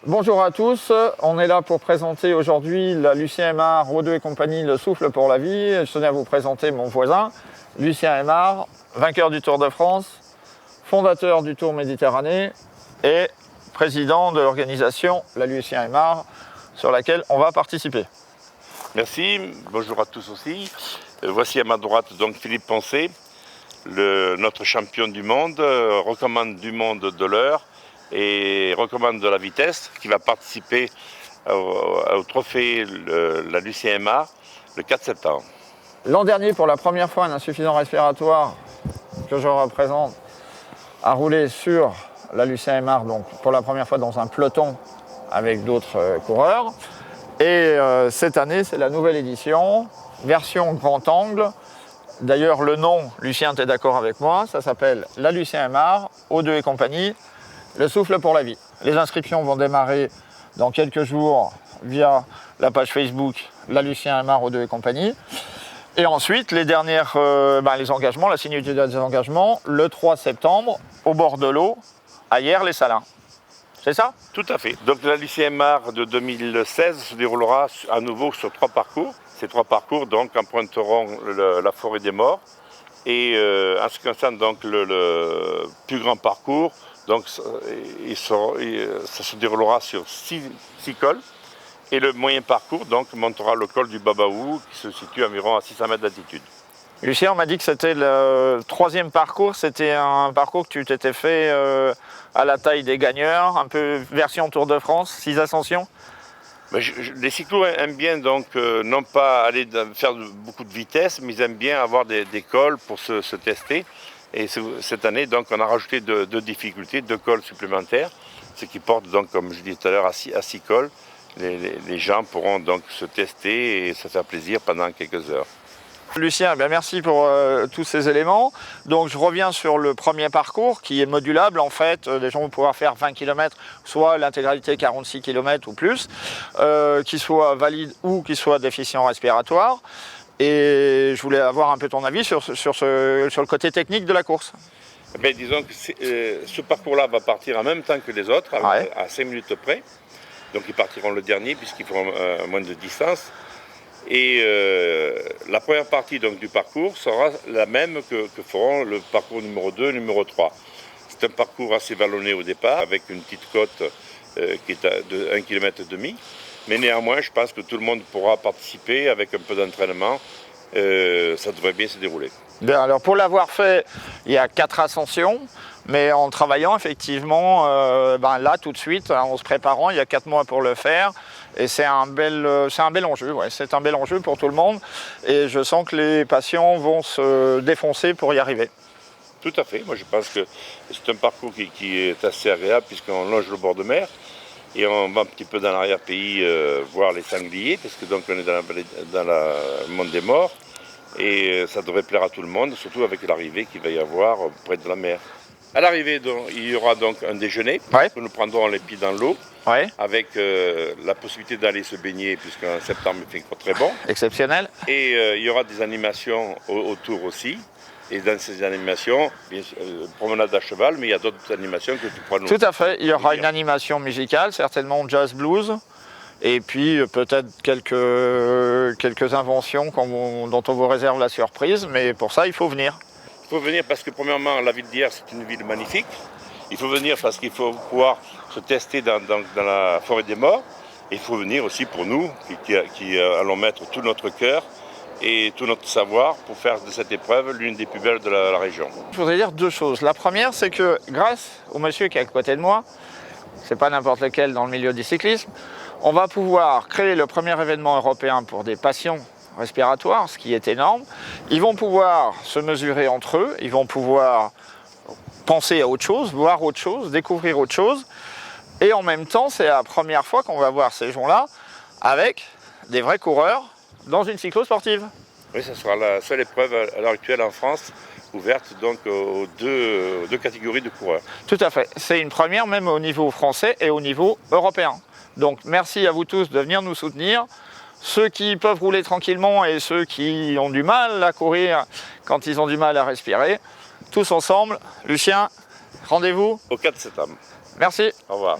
Bonjour à tous, on est là pour présenter aujourd'hui la Lucien Aymar, O2 et compagnie, le souffle pour la vie. Je tenais à vous présenter mon voisin, Lucien Aymar, vainqueur du Tour de France, fondateur du Tour Méditerranée et président de l'organisation La Lucien Aymar, sur laquelle on va participer. Merci, bonjour à tous aussi. Voici à ma droite donc Philippe Poncet, notre champion du monde, recommande du monde de l'heure et recommande de la vitesse, qui va participer au trophée la Lucien Aymar le 4 septembre. L'an dernier, pour la première fois, un insuffisant respiratoire que je représente a roulé sur la Lucien Aymar, donc pour la première fois dans un peloton avec d'autres coureurs. Et cette année, c'est la nouvelle édition, version grand angle. D'ailleurs, le nom, Lucien, tu es d'accord avec moi, ça s'appelle la Lucien Aymar, O2 et compagnie, le souffle pour la vie. Les inscriptions vont démarrer dans quelques jours via la page Facebook la Lucien Aymar, O2 et compagnie. Et ensuite, les engagements, la signature des engagements, le 3 septembre, au bord de l'eau, à Hyères-les-Salins. C'est ça? Tout à fait. Donc la Lucien Aymar de 2016 se déroulera à nouveau sur 3 parcours. Ces 3 parcours donc emprunteront la forêt des morts. Et en ce qui concerne donc le plus grand parcours, donc ça se déroulera sur 6 cols. Et le moyen parcours donc montera le col du Babaou qui se situe à environ à 600 mètres d'altitude. Lucien, on m'a dit que c'était le 3e parcours, c'était un parcours que tu t'étais fait à la taille des gagneurs, un peu version Tour de France, 6 ascensions. Les cyclos aiment bien donc non pas aller faire beaucoup de vitesse, mais ils aiment bien avoir des cols pour se tester. Et cette année, donc, on a rajouté 2 difficultés, 2 cols supplémentaires, ce qui porte donc, comme je disais tout à l'heure, à 6 cols. Les gens pourront donc se tester et se faire plaisir pendant quelques heures. Lucien, merci pour tous ces éléments. Donc je reviens sur le premier parcours qui est modulable. En fait, les gens vont pouvoir faire 20 km, soit l'intégralité 46 km ou plus, qui soit valide ou qui soit déficient respiratoire. Et je voulais avoir un peu ton avis sur le côté technique de la course. Disons que ce parcours-là va partir en même temps que les autres, à 5 minutes près. Donc ils partiront le dernier puisqu'ils feront moins de distance. Et la première partie donc, du parcours sera la même que feront le parcours numéro 2 et numéro 3. C'est un parcours assez vallonné au départ, avec une petite côte qui est de 1,5 km. Mais néanmoins, je pense que tout le monde pourra participer avec un peu d'entraînement. Ça devrait bien se dérouler. Bien, alors pour l'avoir fait, il y a 4 ascensions. Mais en travaillant effectivement, là tout de suite, en se préparant, il y a 4 mois pour le faire. Et c'est un bel enjeu, c'est un bel enjeu pour tout le monde. Et je sens que les patients vont se défoncer pour y arriver. Tout à fait, moi je pense que c'est un parcours qui est assez agréable puisqu'on longe le bord de mer. Et on va un petit peu dans l'arrière-pays voir les sangliers, parce que donc on est dans le monde des morts. Et ça devrait plaire à tout le monde, surtout avec l'arrivée qu'il va y avoir près de la mer. À l'arrivée, il y aura donc un déjeuner, que nous prendrons les pieds dans l'eau, avec la possibilité d'aller se baigner, puisqu'en septembre il fait encore très bon. Exceptionnel. Et il y aura des animations autour aussi. Et dans ces animations, bien sûr, promenade à cheval, mais il y a d'autres animations que tu pourras nous... Tout à fait, il y aura une animation musicale, certainement jazz blues. Et puis peut-être quelques inventions dont on vous réserve la surprise, mais pour ça il faut venir. Il faut venir parce que premièrement la ville d'Hyères c'est une ville magnifique. Il faut venir parce qu'il faut pouvoir se tester dans la forêt des morts. Et il faut venir aussi pour nous qui allons mettre tout notre cœur et tout notre savoir pour faire de cette épreuve l'une des plus belles de la région. Je voudrais dire 2 choses. La première, c'est que grâce au monsieur qui est à côté de moi, c'est pas n'importe lequel dans le milieu du cyclisme, on va pouvoir créer le premier événement européen pour des patients respiratoires, ce qui est énorme. Ils vont pouvoir se mesurer entre eux, ils vont pouvoir penser à autre chose, voir autre chose, découvrir autre chose. Et en même temps, c'est la première fois qu'on va voir ces gens-là avec des vrais coureurs dans une cyclo-sportive. Oui, ce sera la seule épreuve à l'heure actuelle en France ouverte donc aux deux catégories de coureurs. Tout à fait. C'est une première même au niveau français et au niveau européen. Donc merci à vous tous de venir nous soutenir. Ceux qui peuvent rouler tranquillement et ceux qui ont du mal à courir quand ils ont du mal à respirer. Tous ensemble. Lucien, rendez-vous au 4 septembre. Merci. Au revoir.